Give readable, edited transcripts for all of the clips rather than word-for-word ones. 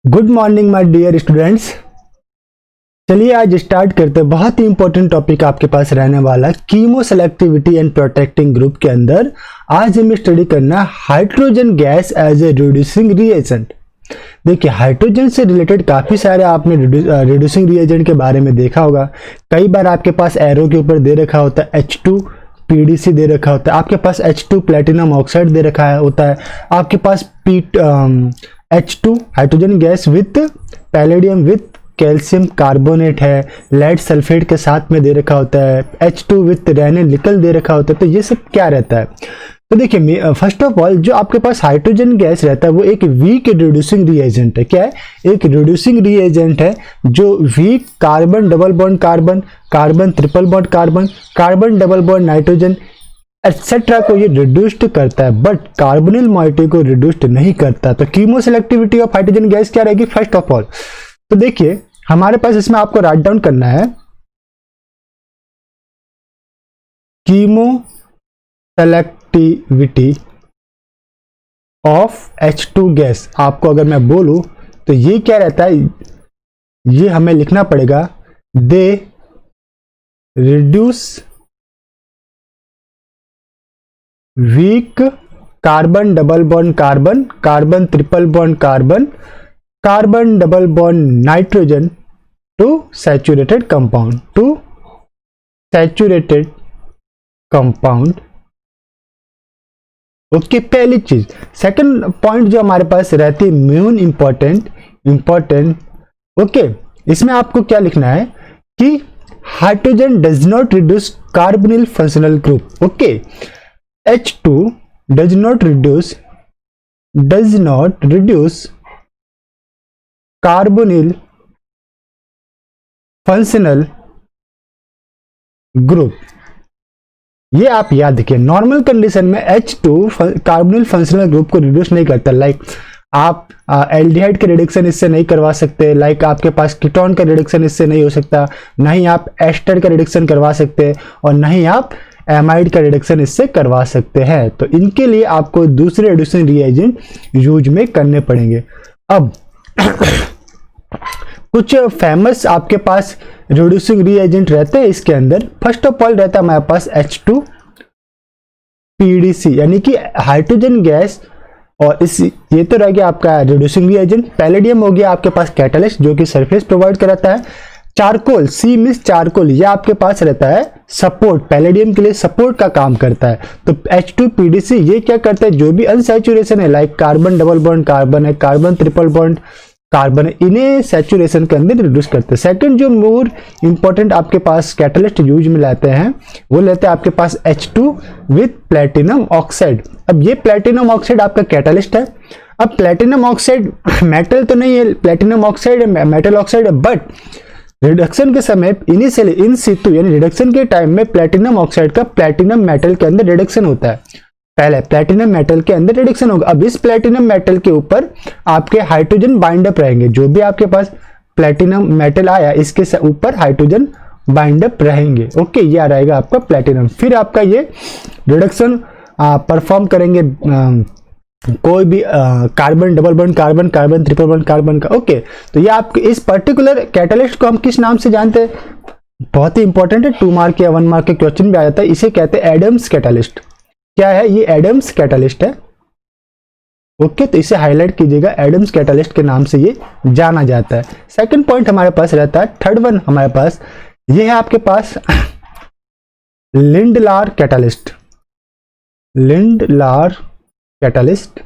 Good morning my dear students. चलिए आज start करते हैं। बहुत ही इंपॉर्टेंट टॉपिक आपके पास रहने वाला chemoselectivity and protecting group के अंदर आज हमें स्टडी करना hydrogen gas as a reducing reagent. देखिए हाइड्रोजन से रिलेटेड काफी सारे आपने रिड्यूसिंग रिएजेंट के बारे में देखा होगा। कई बार आपके पास एरो के ऊपर दे रखा होता है H2 PDC दे रखा होता है, आपके पास H2 प्लेटिनम ऑक्साइड दे रखा होता है, आपके पास H2 hydrogen gas with palladium with calcium carbonate है, लेड सल्फेट के साथ में दे रखा होता है, H2 विथ रेनिल निकल दे रखा होता है। तो ये सब क्या रहता है? तो देखिए फर्स्ट ऑफ ऑल जो आपके पास हाइड्रोजन गैस रहता है वो एक वीक रिड्यूसिंग रिएजेंट है। क्या है? एक रिड्यूसिंग रिएजेंट है जो weak carbon double bond carbon, carbon triple bond carbon, carbon double bond nitrogen etcetera को ये रिड्यूस्ड करता है, बट कार्बोनिल मॉइटी को रिड्यूस्ड नहीं करता। तो chemoselectivity of hydrogen gas क्या रहेगी फर्स्ट ऑफ ऑल? तो देखिए हमारे पास इसमें आपको राइट डाउन करना है chemo selectivity of H2 gas. आपको अगर मैं बोलूं तो ये क्या रहता है, ये हमें लिखना पड़ेगा they reduce weak carbon double bond carbon, carbon triple bond carbon, carbon double bond nitrogen to saturated compound, to saturated compound. Okay, पहली चीज। सेकंड पॉइंट जो हमारे पास रहती है मेन इंपॉर्टेंट ओके, इसमें आपको क्या लिखना है कि hydrogen does not reduce carbonyl functional group. Okay, H2 does not reduce carbonyl functional group। ये आप याद रखिए, नॉर्मल कंडीशन में H2 कार्बोनिल फंक्शनल ग्रुप को रिड्यूस नहीं करता। लाइक आप एल्डिहाइड के रिडक्शन इससे नहीं करवा सकते, लाइक आपके पास कीटोन का रिडक्शन इससे नहीं हो सकता, नहीं आप एस्टर का रिडक्शन करवा सकते और नहीं आप एमाइड का रिडक्शन इससे करवा सकते हैं। तो इनके लिए आपको दूसरे रिड्यूसिंग रिएजेंट यूज में करने पड़ेंगे। अब कुछ फेमस आपके पास रिड्यूसिंग रिएजेंट रहते हैं इसके अंदर। फर्स्ट ऑफ ऑल रहता है हमारे पास H2 PDC यानी कि हाइड्रोजन गैस, और इस ये तो रह गया आपका रिड्यूसिंग रिएजेंट। पैलेडियम हो गया आपके पास कैटलिस्ट जो कि सरफेस प्रोवाइड कराता है। चारकोल, C मींस चारकोल, ये आपके पास रहता है सपोर्ट, पैलेडियम के लिए सपोर्ट का काम करता है। तो H2 PDC ये क्या करता है, जो भी अनसैचुरेशन है like carbon double bond carbon है, कार्बन ट्रिपल बॉन्ड कार्बन है, इन्हें सैचुरेशन के अंदर रिड्यूस करते हैं। सेकंड जो मोर इंपॉर्टेंट आपके पास कैटलिस्ट यूज में लाते हैं वो लेते हैं आपके पास H2 विथ प्लेटिनम ऑक्साइड। अब ये प्लेटिनम ऑक्साइड आपका कैटलिस्ट है। अब प्लेटिनम ऑक्साइड मेटल तो नहीं है, प्लेटिनम ऑक्साइड मेटल ऑक्साइड है, बट रिडक्शन के समय इनिशियली इन सितु यानी रिडक्शन के टाइम में प्लेटिनम ऑक्साइड का प्लेटिनम मेटल के अंदर रिडक्शन होता है। पहले प्लेटिनम मेटल के अंदर रिडक्शन होगा। अब इस प्लेटिनम मेटल के ऊपर आपके हाइड्रोजन बाइंडअप रहेंगे। जो भी आपके पास प्लेटिनम मेटल आया इसके ऊपर हाइड्रोजन बाइंडअप रहेंगे। ओके, यह रहेगा आपका प्लेटिनम। फिर आपका ये रिडक्शन परफॉर्म करेंगे कोई भी carbon double bond carbon, carbon triple bond carbon का। ओके, तो ये आप इस पर्टिकुलर कैटलिस्ट को हम किस नाम से जानते हैं? बहुत ही इंपॉर्टेंट है, 2 मार्क या 1 मार्क के क्वेश्चन भी आ जाता है। इसे कहते हैं एडम्स कैटलिस्ट। क्या है ये? एडम्स कैटलिस्ट है। ओके, तो इसे हाईलाइट कीजिएगा, एडम्स कैटलिस्ट के नाम से ये जाना जाता है। सेकंड पॉइंट हमारे पास रहता है, थर्ड वन हमारे पास ये है आपके पास लिंडलार कैटलिस्ट। लिंडलार कैटलिस्ट,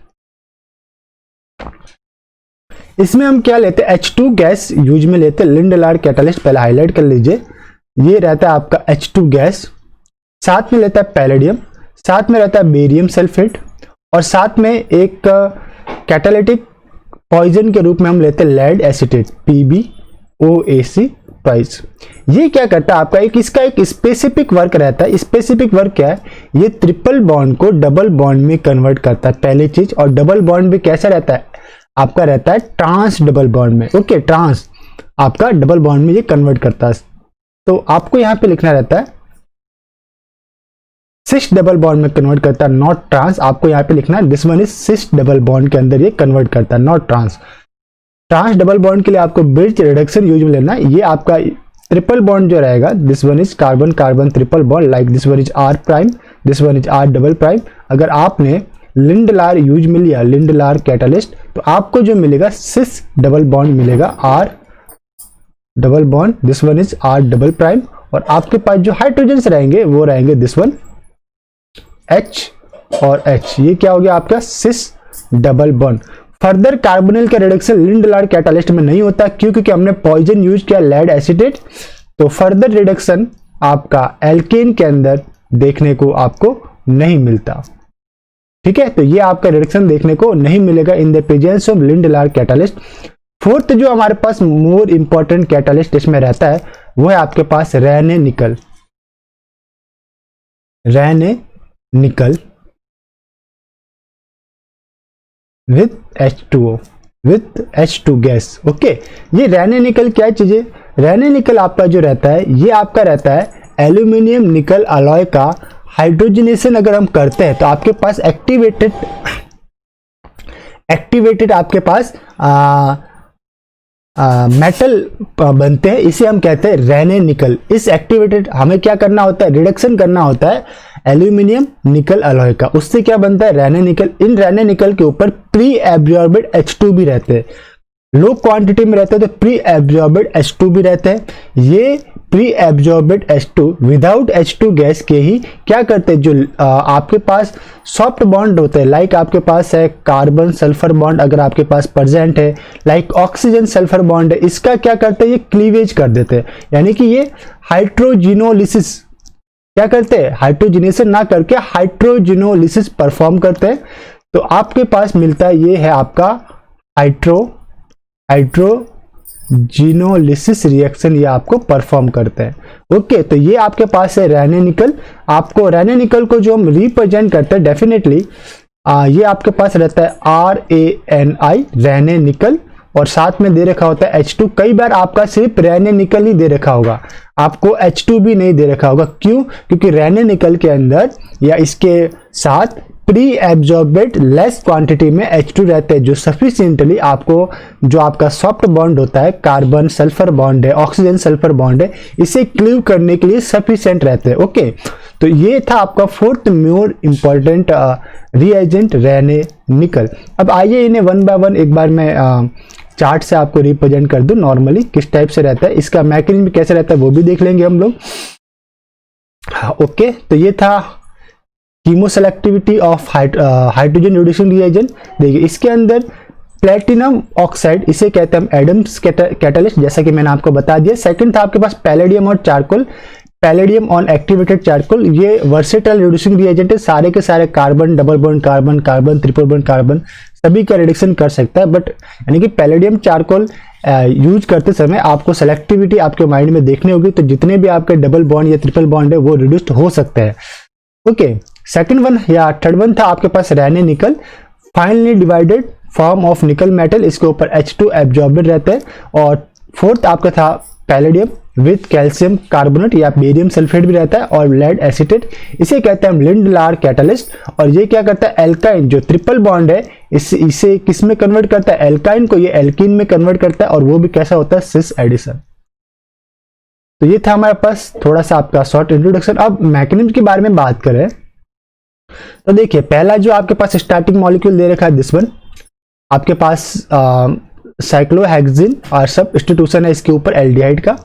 इसमें हम क्या लेते हैं? H2 गैस यूज में लेते हैं। लिंडलार कैटलिस्ट पहले हाईलाइट कर लीजिए। ये रहता है आपका H2 गैस, साथ में लेता है पैलेडियम, साथ में रहता है बेरियम सल्फेट, और साथ में एक कैटालिटिक पॉइजन के रूप में हम लेते हैं लेड एसिटेट PbOAc ट्वाइस। ये क्या करता है आपका इसका एक स्पेसिफिक वर्क रहता है। स्पेसिफिक वर्क क्या है? ये ट्रिपल बॉन्ड को डबल बॉन्ड में कन्वर्ट करता है, पहली चीज। और डबल बॉन्ड भी कैसा रहता है आपका? रहता है ट्रांस डबल बॉन्ड में। ओके, ट्रांस आपका डबल बॉन्ड में ये कन्वर्ट करता है। तो आपको यहां पे लिखना रहता है सिस डबल बॉन्ड में कन्वर्ट करता है, नॉट ट्रांस। आपको यहाँ पे लिखना है this one is cis double bond के अंदर ये कन्वर्ट करता है, not trans. Trans double bond के लिए आपको ब्रिज रिडक्शन यूज में लेना। ये आपका ट्रिपल बॉन्ड जो रहेगा, this one is carbon carbon triple bond, like this one is R prime, this one is R double prime. अगर आपने लिंडलार यूज में लिया, लिंडलार कैटालिस्ट, तो आपको जो मिलेगा सिस डबल बॉन्ड मिलेगा, R double bond, this one is R double prime. और आपके पास जो हाइड्रोजन्स रहेंगे वो रहेंगे दिस वन H और H। ये क्या हो गया आपका cis double bond. Further carbonyl का रिडक्शन लिंडलार कैटालिस्ट में नहीं होता, क्यों? क्योंकि हमने पॉइजन यूज किया लेड एसिटेट। तो फर्दर रिडक्शन आपका एल्केन के अंदर देखने को आपको नहीं मिलता। ठीक है, तो ये आपका रिडक्शन देखने को नहीं मिलेगा in the presence of Lindlar catalyst. Fourth जो हमारे पास मोर इंपॉर्टेंट कैटालिस्ट इसमें रहता है वो है आपके पास रेने निकल। रेने निकल with H2O, with H2 gas. Okay, ये रेने निकल क्या चीज है? रेने निकल आपका जो रहता है ये आपका रहता है एल्यूमिनियम निकल अलॉय का हाइड्रोजनेशन अगर हम करते हैं तो आपके पास एक्टिवेटेड आपके पास मेटल बनते हैं, इसे हम कहते हैं रेने निकल। इस एक्टिवेटेड हमें क्या करना होता है? रिडक्शन करना होता है एल्यूमिनियम निकल अलॉय का। उससे क्या बनता है? रेने निकल। इन रेने निकल के ऊपर प्री एब्जॉर्बेड H2 भी रहते हैं, लो क्वांटिटी में रहते हैं तो प्री एब्जॉर्बेड H2 भी रहते हैं। ये pre एब्जॉर्बेड H2 without H2 gas के ही क्या करते हैं? जो आपके पास सॉफ्ट बॉन्ड होते हैं, लाइक आपके पास है कार्बन सल्फर बॉन्ड अगर आपके पास प्रेजेंट है, लाइक ऑक्सीजन सल्फर बॉन्ड है, इसका क्या करते हैं? ये क्लीवेज कर देते हैं, यानी कि ये हाइड्रोजिनोलिसिस क्या करते हैं? हाइड्रोजिनेशन ना करके हाइड्रोजिनोलिसिस परफॉर्म करते हैं। तो आपके पास मिलता है, ये है आपका हाइड्रोजिनोलिसिस रिएक्शन, ये आपको परफॉर्म करते हैं। ओके, तो ये आपके पास है रेने निकल। आपको रेने निकल को जो हम रिप्रेजेंट करते हैं डेफिनेटली ये आपके पास रहता है RANI, रेने निकल, और साथ में दे रखा होता है H2। कई बार आपका सिर्फ रेने निकल ही दे रखा होगा, आपको H2 भी नहीं दे रखा होगा। क्यों? क्योंकि रेने निकल के अंदर या इसके साथ प्री एब्जॉर्बेड लेस क्वांटिटी में H2 रहते हैं, जो सफिशिएंटली आपको जो आपका सॉफ्ट बॉन्ड होता है, कार्बन सल्फर बॉन्ड है, ऑक्सीजन सल्फर बॉन्ड है, इसे क्लीव करने के लिए सफिशिएंट रहते हैं। ओके, तो ये था आपका fourth more important reagent Raney nickel. अब आइए इन्हें वन बाय वन एक बार मैं चार्ट से आपको रिप्रेजेंट कर दूं नॉर्मली किस टाइप से रहता है, इसका मैकेनिज्म कैसे रहता है वो भी देख लेंगे हम लोग। ओके, तो ये था कीमोसेलेक्टिविटी ऑफ हाइड्रोजन रिड्यूसिंग रिएजेंट। देखिए इसके अंदर प्लेटिनम ऑक्साइड, इसे कहते हैं हम एडम्स कैटालिस्ट, जैसा कि मैंने आपको बता दिया। सेकंड था आपके पास पैलेडियम और charcoal, palladium on activated charcoal, ये वर्सेटाइल रिड्यूसिंग रिएजेंट है, सारे के सारे carbon double bond carbon, carbon triple bond carbon सभी का रिडक्शन कर सकता है। बट यानी कि पैलेडियम चारकोल यूज करते समय आपको सेलेक्टिविटी आपके माइंड में देखनी होगी, तो जितने भी आपके डबल बॉन्ड या ट्रिपल बॉन्ड है वो रिड्यूस्ड हो सकते हैं। ओके, सेकंड वन या थर्ड वन था आपके पास रेने निकल, finally divided form of nickel metal, इसके ऊपर H2 एब्जॉर्बेड रहता है। और फोर्थ आपका था पैलेडियम विथ कैल्शियम कार्बोनेट या बेरियम सल्फेट भी रहता है, और लेड एसिटेट, इसे कहते हैं हम लिंडलार कैटालिस्ट। और ये क्या करता है? एल्काइन जो ट्रिपल बॉन्ड है इसे किस में कन्वर्ट करता है? एल्काइन को ये एल्कीन में कन्वर्ट करता है, और वो भी कैसा होता है? Cis addition. तो ये था हमारे पास थोड़ा सा आपका शॉर्ट इंट्रोडक्शन। अब मैकेनिज्म के बारे में बात करें तो देखिए पहला जो आपके पास स्टार्टिंग मॉलिक्यूल दे रखा है दिस वन, आपके पास साइक्लोहेक्सिन और सब्स्टिट्यूशन है इसके ऊपर एल्डिहाइड का।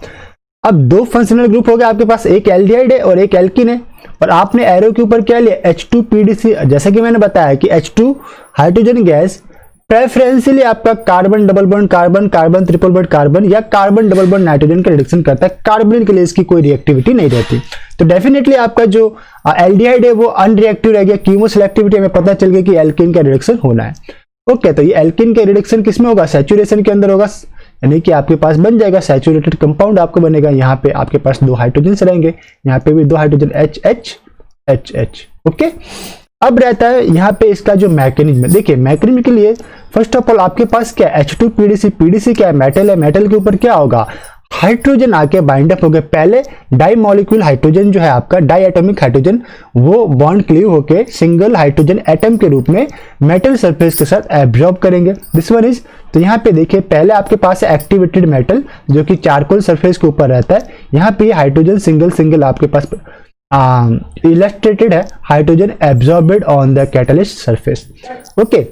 अब दो फंक्शनल ग्रुप हो गए आपके पास, एक एल्डिहाइड है और एक एल्कीन है, और आपने एरो के ऊपर क्या लिया? H2PDC। जैसा कि मैंने बताया कि H2 हाइड्रोजन गैस प्रेफरेंशियली आपका carbon double bond carbon, carbon triple bond carbon या कार्बन डबल बॉन्ड नाइट्रोजन का रिडक्शन करता है। कार्बन के लिए इसकी कोई रिएक्टिविटी नहीं रहती, तो डेफिनेटली आपका जो एल्डिहाइड है वो अनरिएक्टिव रह गया। कीमोसेलेक्टिविटी हमें पता चल गया कि एल्कीन का रिडक्शन होना है। ओके, तो ये एल्कीन का रिडक्शन किसमें होगा? सैचुरेशन के अंदर होगा, यानी कि आपके पास बन जाएगा सैचुरेटेड कंपाउंड आपको बनेगा। यहाँ पे आपके पास दो हाइड्रोजन रहेंगे, यहाँ पे भी दो हाइड्रोजन HH। ओके, अब रहता है यहाँ पे इसका जो मैकेनिज्म है। देखिए मैकेनिज्म के लिए फर्स्ट ऑफ ऑल आपके पास क्या है? H2PDC। PDC क्या है? मेटल है। मेटल के ऊपर क्या होगा? हाइड्रोजन आके बाइंड अप हो गए। पहले डाई मॉलिक्यूल हाइड्रोजन जो है आपका डाई एटॉमिक हाइड्रोजन, वो बॉन्ड क्लीव होके सिंगल हाइड्रोजन एटम के रूप में मेटल सरफेस के साथ एब्जॉर्ब करेंगे। दिस वन इज तो यहाँ पे देखिए पहले आपके पास है एक्टिवेटेड मेटल जो कि चारकोल सरफेस के ऊपर रहता है। यहाँ पे हाइड्रोजन सिंगल सिंगल आपके पास इलस्ट्रेटेड है, hydrogen एब्जॉर्बेड on the catalyst surface. Okay,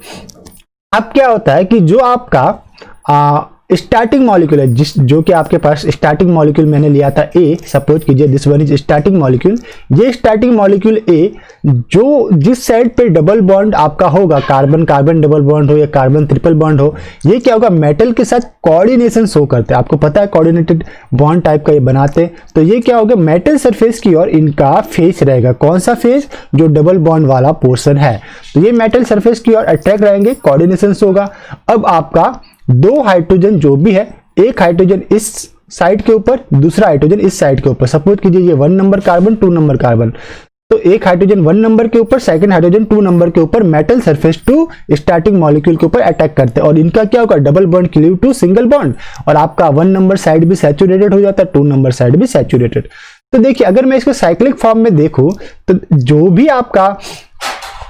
अब क्या होता है कि जो आपका स्टार्टिंग मॉलिक्यूल है, जो कि आपके पास स्टार्टिंग मॉलिक्यूल मैंने लिया था ए, सपोज कीजिए this one is starting molecule. ये स्टार्टिंग मॉलिक्यूल ए जो जिस साइड पे डबल बॉन्ड आपका होगा, कार्बन कार्बन डबल बॉन्ड हो या कार्बन ट्रिपल बॉन्ड हो, ये क्या होगा, मेटल के साथ कोऑर्डिनेशन शो करते हैं। आपको पता है कोऑर्डिनेटेड बॉन्ड टाइप का ये बनाते हैं। तो ये क्या होगा, मेटल सरफेस की ओर इनका फेस रहेगा। कौन सा फेस, जो डबल बॉन्ड वाला पोर्शन है। तो ये मेटल सरफेस की ओर अट्रैक्ट रहेंगे, कोऑर्डिनेशन होगा। अब आपका दो हाइड्रोजन जो भी है, एक हाइड्रोजन इस साइड के ऊपर, दूसरा हाइड्रोजन इस साइड के ऊपर। सपोज कीजिए ये 1 नंबर कार्बन 2 नंबर कार्बन, तो एक हाइड्रोजन 1 नंबर के ऊपर, सेकंड हाइड्रोजन 2 नंबर के ऊपर metal surface to starting molecule के ऊपर अटैक करते हैं और इनका क्या होगा, double bond cleave to single bond और आपका 1 नंबर साइड भी सैचुरेटेड हो जाता है, 2 नंबर साइड भी सैचुरेटेड। तो देखिए अगर मैं इसको साइक्लिक फॉर्म में देखूं तो जो भी आपका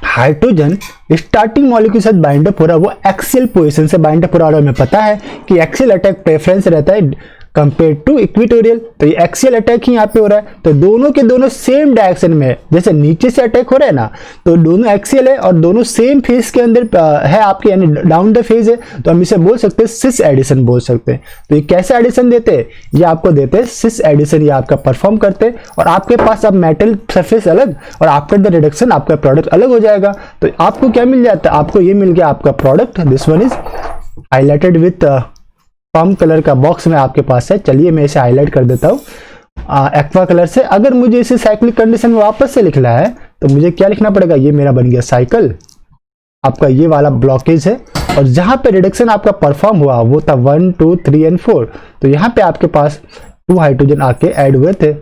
हाइड्रोजन स्टार्टिंग मॉलिक्यूल के साथ बाइंड अप हो रहा है वो एक्सियल पोजीशन से बाइंड अप हो रहा है। हमें पता है कि एक्सियल अटैक प्रेफरेंस रहता है कंपेयर टू इक्वेटोरियल, तो ये एक्सियल अटैक ही यहाँ पे हो रहा है। तो दोनों के दोनों सेम डायरेक्शन में, जैसे नीचे से अटैक हो रहा है ना, तो दोनों एक्सियल है और दोनों सेम फेज के अंदर है आपके, यानी डाउन द फेज है। तो हम इसे बोल सकते हैं सिस एडिशन बोल सकते हैं। तो ये कैसे एडिशन देते हैं, ये आपको देते हैं सिस एडिशन, ये आपका परफॉर्म करते हैं और आपके पास अब मेटल सरफेस अलग और आफ्टर द रिडक्शन आपका प्रोडक्ट अलग हो जाएगा। तो आपको क्या मिल जाता है, आपको ये मिल गया आपका product. This one is highlighted with पम कलर का बॉक्स में आपके पास है। चलिए मैं इसे हाईलाइट कर देता हूँ एक्वा कलर से। अगर मुझे इसे साइक्लिक कंडीशन में वापस से लिखना है तो मुझे क्या लिखना पड़ेगा, ये मेरा बन गया साइकिल, आपका ये वाला ब्लॉकेज है और जहां पे रिडक्शन आपका परफॉर्म हुआ वो था 1 2 3 एंड 4। तो यहाँ पे आपके पास 2 हाइड्रोजन आके ऐड हुए थे।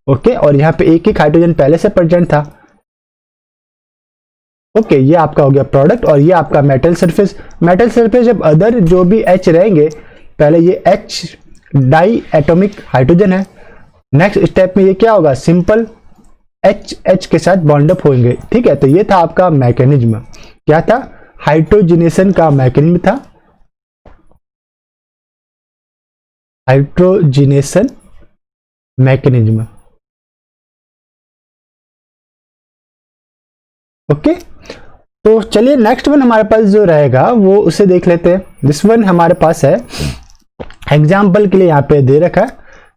ओके, और यहाँ पे एक हाइड्रोजन पहले से प्रेजेंट था। ओके, ये आपका हो गया प्रोडक्ट और ये आपका मेटल सरफेस। मेटल सरफेस जब अदर जो भी एच रहेंगे, पहले ये H डाई एटॉमिक हाइड्रोजन है, नेक्स्ट स्टेप में ये क्या होगा, सिंपल H के साथ बॉन्ड अप होंगे। ठीक है, तो ये था आपका मैकेनिज्म। क्या था, हाइड्रोजिनेशन का मैकेनिज्म था, हाइड्रोजिनेशन मैकेनिज्म। ओके, तो चलिए नेक्स्ट वन हमारे पास जो रहेगा वो उसे देख लेते हैं। दिस वन हमारे पास है, एग्जाम्पल के लिए यहाँ पे दे रखा है,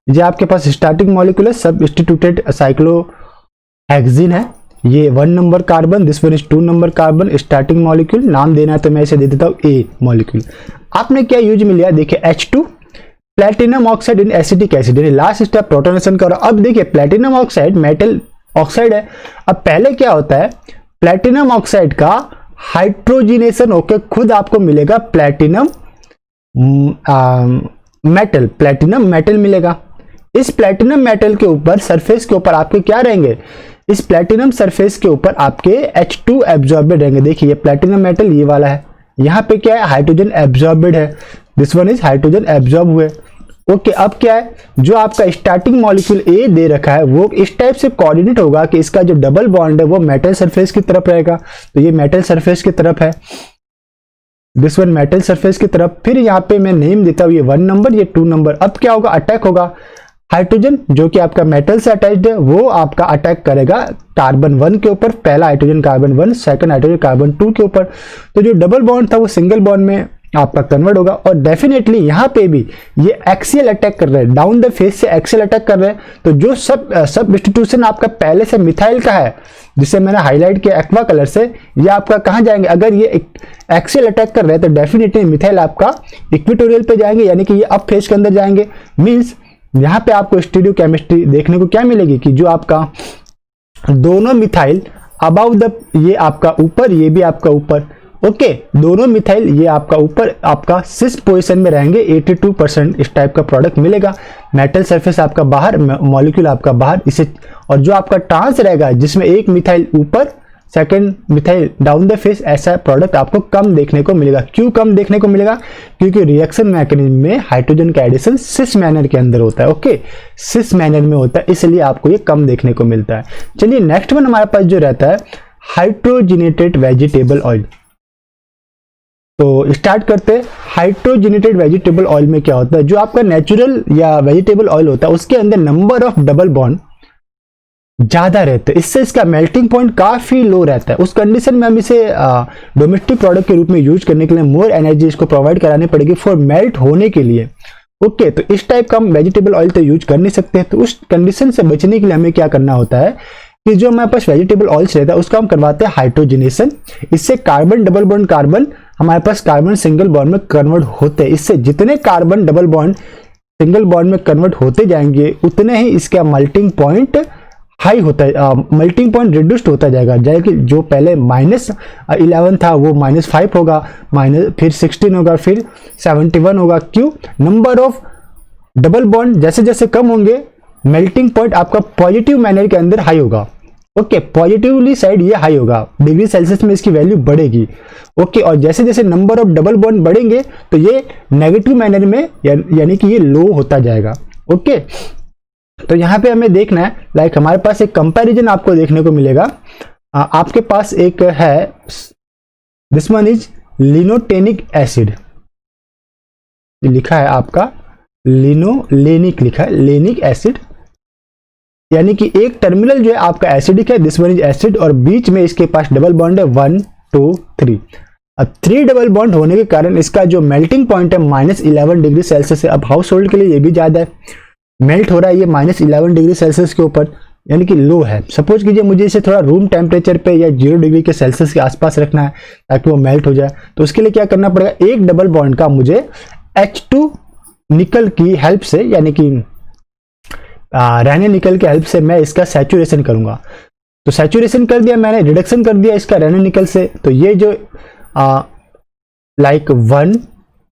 ये आपके पास स्टार्टिंग मॉलिक्यूल है, सब्स्टिट्यूटेड साइक्लोहेक्सिन है, ये 1 number carbon, this one is 2 number carbon, starting molecule. नाम देना है तो मैं इसे दे देता हूँ ए मॉलिक्यूल। आपने क्या यूज में लिया, देखिए H2 platinum oxide in acetic acid, last step protonation करो। अब देखिए प्लेटिनम ऑक्साइड मेटल ऑक्साइड है। अब पहले क्या होता है, प्लेटिनम ऑक्साइड का हाइड्रोजिनेशन होकर खुद आपको मिलेगा प्लेटिनम मेटल, प्लेटिनम मेटल मिलेगा। इस प्लेटिनम मेटल के ऊपर सरफेस के ऊपर आपके क्या रहेंगे, इस प्लेटिनम सरफेस के ऊपर आपके H2 एब्जॉर्बेड रहेंगे। देखिए ये प्लेटिनम मेटल ये वाला है, यहाँ पे क्या है, हाइड्रोजन एब्जॉर्बेड है, this one is hydrogen absorb हुए। ओके, अब क्या है, जो आपका स्टार्टिंग मॉलिक्यूल ए दे रखा है वो इस टाइप से कोऑर्डिनेट होगा कि इसका जो डबल बॉन्ड है वो मेटल सरफेस की तरफ रहेगा। तो ये मेटल सरफेस की तरफ है, दिस वन मेटल सरफेस की तरफ। फिर यहाँ पे मैं नेम देता हूँ, ये 1 नंबर, ये 2 नंबर। अब क्या होगा, अटैक होगा, हाइड्रोजन जो कि आपका मेटल से अटैच्ड है वो आपका अटैक करेगा कार्बन 1 के ऊपर, पहला hydrogen carbon 1, second hydrogen carbon 2 के ऊपर। तो जो डबल बॉन्ड था वो सिंगल बॉन्ड में आपका कन्वर्ट होगा और डेफिनेटली यहाँ पे भी ये एक्सियल अटैक कर रहे हैं, डाउन द फेस से एक्सियल अटैक कर रहे हैं। तो जो सब्स्टिट्यूशन आपका पहले से मिथाइल का है, जिसे मैंने हाईलाइट किया एक्वा कलर से, ये आपका कहाँ जाएंगे, अगर ये एक्सियल अटैक कर रहे हैं तो डेफिनेटली मिथाइल आपका इक्वेटोरियल पे जाएंगे, यानी कि ये अप फेज के अंदर जाएंगे। मीन्स यहाँ पे आपको स्टीरियोकेमिस्ट्री देखने को क्या मिलेगी कि जो आपका दोनों मिथाइल अबाउ द, ये आपका ऊपर, ये भी आपका ऊपर। ओके, दोनों मिथाइल ये आपका ऊपर आपका सिस पोजीशन में रहेंगे, 82% इस टाइप का प्रोडक्ट मिलेगा। मेटल सरफेस आपका बाहर, मॉलिक्यूल आपका बाहर, इसे और जो आपका ट्रांस रहेगा जिसमें एक मिथाइल ऊपर, second methyl down the face, ऐसा प्रोडक्ट आपको कम देखने को मिलेगा। क्यों कम देखने को मिलेगा, क्योंकि रिएक्शन मैकेनिज्म में हाइड्रोजन का एडिशन सिस मैनर के अंदर होता है। ओके, सिस मैनर में होता है, इसलिए आपको ये कम देखने को मिलता है। चलिए नेक्स्ट वन हमारे पास जो रहता है, हाइड्रोजिनेटेड वेजिटेबल ऑयल। तो स्टार्ट करते हैं, हाइड्रोजनेटेड वेजिटेबल ऑयल में क्या होता है, जो आपका नेचुरल या वेजिटेबल ऑयल होता है उसके अंदर नंबर ऑफ डबल बॉन्ड ज्यादा रहते हैं, इससे इसका मेल्टिंग पॉइंट काफी लो रहता है। उस कंडीशन में हम इसे डोमेस्टिक प्रोडक्ट के रूप में यूज करने के लिए मोर एनर्जी इसको प्रोवाइड करानी पड़ेगी फॉर मेल्ट होने के लिए। ओके, तो इस टाइप का हम वेजिटेबल ऑयल तो यूज कर नहीं सकते हैं। तो उस कंडीशन से बचने के लिए हमें क्या करना होता है कि जो हमारे पास वेजिटेबल ऑयल्स रहता है उसका हम करवाते हैं हाइड्रोजनेशन। इससे कार्बन डबल बॉन्ड कार्बन हमारे पास कार्बन सिंगल बॉन्ड में कन्वर्ट होते हैं। इससे जितने carbon double bond single bond में कन्वर्ट होते जाएंगे उतने ही इसका मेल्टिंग पॉइंट हाई होता है, मेल्टिंग पॉइंट रिड्यूस्ड होता जाएगा। जैसे जो पहले -11 था वो -5 होगा, फिर 16 होगा, फिर 71 होगा। क्यों? नंबर ऑफ डबल बॉन्ड जैसे जैसे कम होंगे मेल्टिंग पॉइंट आपका पॉजिटिव मैनर के अंदर हाई होगा। ओके, पॉजिटिवली साइड ये हाई होगा, डिग्री सेल्सियस में इसकी वैल्यू बढ़ेगी। ओके, और जैसे जैसे नंबर ऑफ डबल बॉन्ड बढ़ेंगे तो ये नेगेटिव मैनर में यानी कि ये लो होता जाएगा। ओके, तो यहाँ पे हमें देखना है, लाइक हमारे पास एक कंपैरिजन आपको देखने को मिलेगा। आपके पास एक है, दिस वन इज लिनोटेनिक एसिड, लिखा है आपका लिनोलेनिक, लिखा है लेनिक एसिड, यानी कि एक टर्मिनल जो है आपका एसिडिक है, दिस वन इज एसिड, और बीच में इसके पास डबल बॉन्ड है 1 2 3। अब 3 डबल बॉन्ड होने के कारण इसका जो मेल्टिंग पॉइंट है -11 डिग्री सेल्सियस है। अब हाउस होल्ड के लिए ये भी ज्यादा है, मेल्ट हो रहा है ये -11 डिग्री सेल्सियस के ऊपर, यानी कि लो है। सपोज कीजिए मुझे इसे थोड़ा रूम टेम्परेचर पे या 0 डिग्री के सेल्सियस के आसपास रखना है ताकि वो मेल्ट हो जाए, तो उसके लिए क्या करना पड़ेगा, एक डबल बॉन्ड का मुझे H2 निकल की हेल्प से, यानी कि रहने निकल के हेल्प से मैं इसका सैचुरेशन करूंगा। तो सैचुरेशन कर दिया मैंने, रिडक्शन कर दिया इसका रहने निकल से, तो ये जो like 1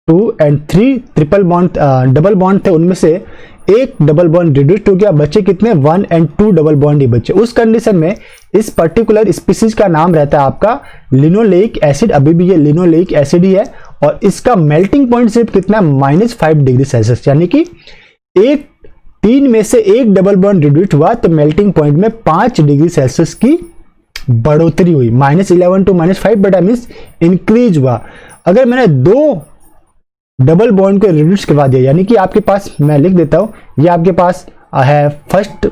2 and 3 triple bond double bond थे उनमें से एक डबल बॉन्ड रिड्यूस्ड हो गया, बचे कितने 1 एंड 2 डबल बॉन्ड ही बचे। उस कंडीशन में इस पर्टिकुलर स्पीसीज का नाम रहता है आपका लिनोलेइक एसिड। अभी भी ये लिनोलेइक एसिड ही है और इसका मेल्टिंग पॉइंट सिर्फ कितना है -5 डिग्री सेल्सियस, यानी कि एक 3 में से एक डबल बॉन्ड रिड्यूस्ड हुआ तो मेल्टिंग पॉइंट में 5 डिग्री सेल्सियस की बढ़ोतरी हुई, -11 टू -5 बटा मीन्स इंक्रीज हुआ। अगर मैंने 2 डबल बॉन्ड को रिड्यूस करवा दिया, यानी कि आपके पास, मैं लिख देता हूं, ये आपके पास है फर्स्ट,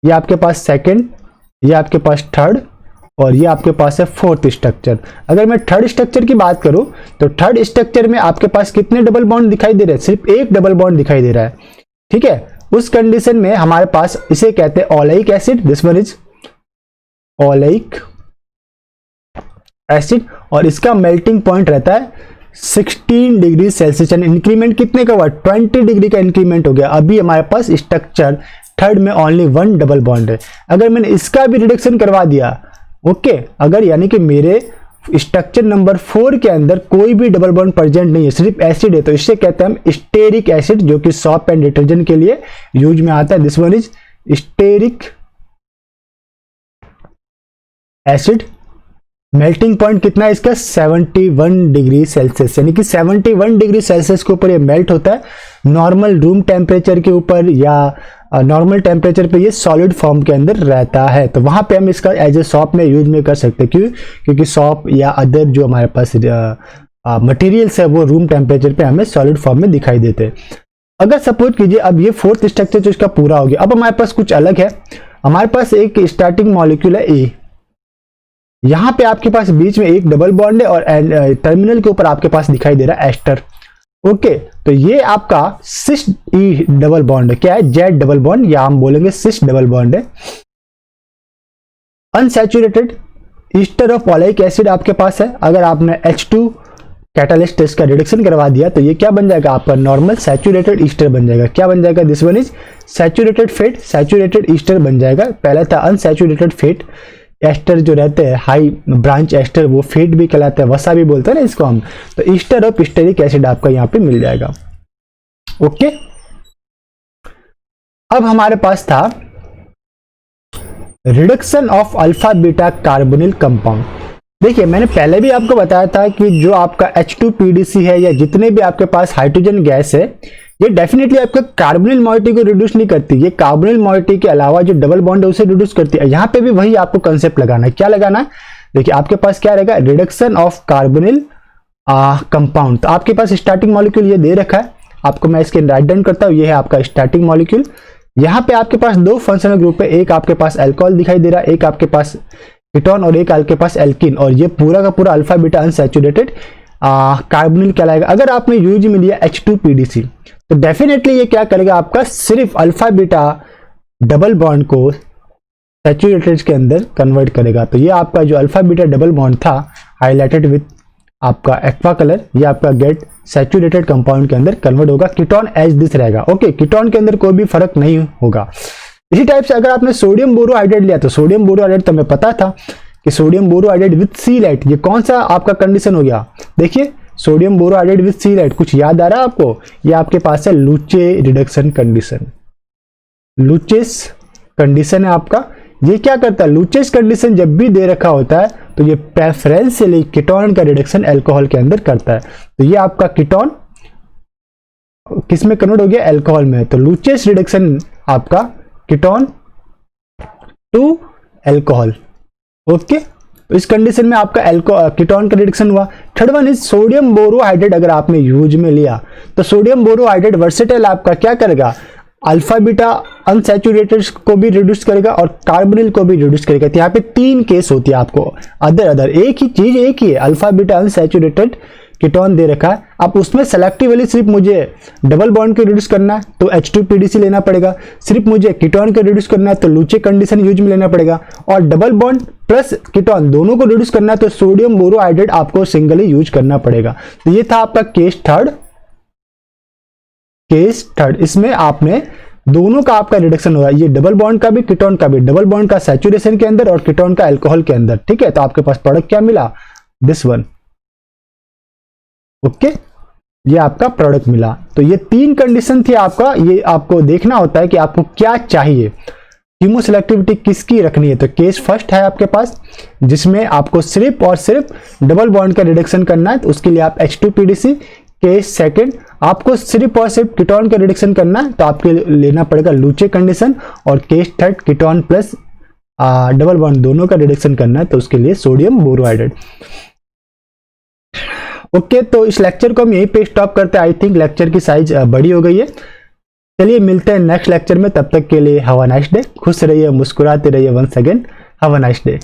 ये आपके पास सेकंड, ये आपके पास थर्ड, और ये आपके पास है फोर्थ स्ट्रक्चर। अगर मैं थर्ड स्ट्रक्चर की बात करूं तो थर्ड स्ट्रक्चर में आपके पास कितने डबल बॉन्ड दिखाई दे रहे हैं, सिर्फ एक डबल बॉन्ड दिखाई दे रहा है। ठीक है, उस कंडीशन में हमारे पास इसे कहते हैं oleic acid, this one is oleic acid, और इसका मेल्टिंग पॉइंट रहता है 16 डिग्री सेल्सियस। इंक्रीमेंट कितने का हुआ, 20 डिग्री का इंक्रीमेंट हो गया। अभी हमारे पास स्ट्रक्चर थर्ड में ओनली 1 डबल बॉन्ड है। अगर मैंने इसका भी रिडक्शन करवा दिया, ओके, अगर यानी कि मेरे स्ट्रक्चर नंबर 4 के अंदर कोई भी डबल बॉन्ड प्रेजेंट नहीं है, सिर्फ एसिड है, तो इससे कहते हैं हम स्टेरिक एसिड, जो कि सोप एंड डिटर्जेंट के लिए यूज में आता है। This one is stearic acid. Melting point कितना है इसका, 71 डिग्री सेल्सियस, यानी कि 71 डिग्री सेल्सियस के ऊपर ये मेल्ट होता है। नॉर्मल रूम टेम्परेचर के ऊपर या नॉर्मल टेम्परेचर पे ये सॉलिड फॉर्म के अंदर रहता है, तो वहां पे हम इसका एज ए सॉप में यूज में कर सकते हैं। क्यों? क्योंकि सॉप या अदर जो हमारे पास मटेरियल्स है वो रूम टेम्परेचर पे हमें सॉलिड फॉर्म में दिखाई देते हैं। अगर सपोज कीजिए अब ये फोर्थ स्ट्रक्चर जो इसका पूरा हो गया, अब हमारे पास कुछ अलग है। हमारे पास एक स्टार्टिंग मॉलिक्यूल है ए, यहां पे आपके पास बीच में एक डबल बॉन्ड है और टर्मिनल के ऊपर आपके पास दिखाई दे रहा है एस्टर। ओके, तो ये आपका सिस ई डबल बॉन्ड है, क्या है, जेड डबल बॉन्ड, या हम बोलेंगे सिस डबल बॉन्ड है। Unsaturated ester of oleic acid आपके पास है। अगर आपने H2 कैटालिस्ट टेस्ट का रिडक्शन करवा दिया तो ये क्या बन जाएगा, आपका नॉर्मल सैचुरेटेड ईस्टर बन जाएगा। क्या बन जाएगा, this one is saturated fat, saturated ester बन जाएगा। पहला था अनसैचुरेटेड फेट, एस्टर जो रहते हैं हाई ब्रांच एस्टर, वो फेट भी कहलाता है, वसा भी बोलते हैं ना इसको हम। तो ईस्टर ऑफ स्टेरिक एसिड आपका यहाँ पे मिल जाएगा। ओके, अब हमारे पास था reduction of alpha beta carbonyl compound. देखिए मैंने पहले भी आपको बताया था कि जो आपका H2PDC है या जितने भी आपके पास हाइड्रोजन गैस है, ये डेफिनेटली आपका कार्बोनिल मॉइटी को रिड्यूस नहीं करती, ये कार्बोनिल मॉइटी के अलावा जो डबल बॉन्ड है उसे रिड्यूस करती है। यहाँ पे भी वही आपको कंसेप्ट लगाना है। क्या लगाना है, देखिए आपके पास क्या रहेगा, रिडक्शन ऑफ कार्बोनिल कंपाउंड। तो आपके पास स्टार्टिंग मॉलिक्यूल ये दे रखा है आपको, मैं इसके राइट डाउन करता हूँ, ये है आपका स्टार्टिंग मॉलिक्यूल। यहाँ पे आपके पास दो फंक्शनल ग्रुप है, एक आपके पास अल्कोहल दिखाई दे रहा है, एक आपके पास कीटोन और एक आपके पास एल्कीन, और ये पूरा का पूरा अल्फा बीटा अनसैचुरेटेड कार्बोनिल कहलाएगा। अगर आपने यूज में लिया H2PDC तो डेफिनेटली ये क्या करेगा, आपका सिर्फ अल्फा बीटा डबल बॉन्ड को सैचुरेटेड के अंदर कन्वर्ट करेगा। तो ये आपका जो अल्फा बीटा डबल बॉन्ड था हाईलाइटेड विथ आपका एक्वा कलर, ये आपका गेट सैचुरेटेड कंपाउंड के अंदर कन्वर्ट होगा, कीटोन एज दिस रहेगा। ओके, कीटोन के अंदर कोई भी फर्क नहीं होगा। इसी टाइप से अगर आपने सोडियम बोरोहाइड्रेट लिया तो सोडियम बोरोहाइड्रेट तो हमें पता था कि sodium borohydride with C light, ये कौन सा आपका कंडीशन हो गया, देखिए sodium borohydride with C light, कुछ याद आ रहा है आपको, ये आपके पास है लुचे रिडक्शन कंडीशन। लुचेस कंडीशन है आपका, ये क्या करता है, लुचेस कंडीशन जब भी दे रखा होता है तो ये प्रेफरेंशियली कीटोन का रिडक्शन अल्कोहल के अंदर करता है। तो ये आपका कीटोन किस में कन्वर्ट हो गया, अल्कोहल में। तो लुचेस रिडक्शन आपका कीटोन टू अल्कोहल। ओके, तो इस कंडीशन में आपका कीटोन का रिडक्शन हुआ। Third one is sodium borohydride. अगर आपने यूज में लिया तो सोडियम बोरोहाइड्रेट वर्सेटाइल आपका क्या करेगा, अल्फा बीटा अनसैचुरेटेड को भी रिड्यूस करेगा और कार्बोनिल को भी रिड्यूस करेगा। तो यहाँ पे तीन केस होती है आपको, अदर एक ही चीज एक ही है, अल्फा बीटा अनसैचुरेटेड कीटोन दे रखा है, अब उसमें सेलेक्टिवली सिर्फ मुझे डबल बॉन्ड को रिड्यूस करना है तो H2PDC लेना पड़ेगा, सिर्फ मुझे कीटोन को रिड्यूस करना है तो लुचे कंडीशन यूज में लेना पड़ेगा, और डबल बॉन्ड प्लस कीटोन दोनों को रिड्यूस करना है तो सोडियम बोरोहाइड्रेट आपको सिंगली यूज करना पड़ेगा। तो ये था आपका केस थर्ड। इसमें आपने दोनों का आपका रिडक्शन हो रहा है, ये डबल बॉन्ड का भी कीटोन का भी, डबल बॉन्ड का सैचुरेशन के अंदर और कीटोन का अल्कोहल के अंदर। ठीक है, तो आपके पास प्रोडक्ट क्या मिला, दिस वन। ओके, ये आपका प्रोडक्ट मिला। तो ये तीन कंडीशन थी आपका, ये आपको देखना होता है कि आपको क्या चाहिए, हीमोसेलेक्टिविटी किसकी रखनी है। तो केस फर्स्ट है आपके पास जिसमें आपको सिर्फ और सिर्फ डबल बॉन्ड का रिडक्शन करना है, तो उसके लिए आप H2PDC। केस सेकंड आपको सिर्फ और सिर्फ कीटोन का रिडक्शन करना है तो आपके लेना पड़ेगा लुचे कंडीशन, और case third ketone plus double bond दोनों का रिडक्शन करना है तो उसके लिए सोडियम बोरोहाइड्रेट। ओके, तो इस लेक्चर को हम यहीं पे स्टॉप करते हैं। आई थिंक लेक्चर की साइज बड़ी हो गई है। चलिए मिलते हैं नेक्स्ट लेक्चर में, तब तक के लिए हैव अ नाइस डे। खुश रहिए, मुस्कुराते रहिए। Once again have a nice day.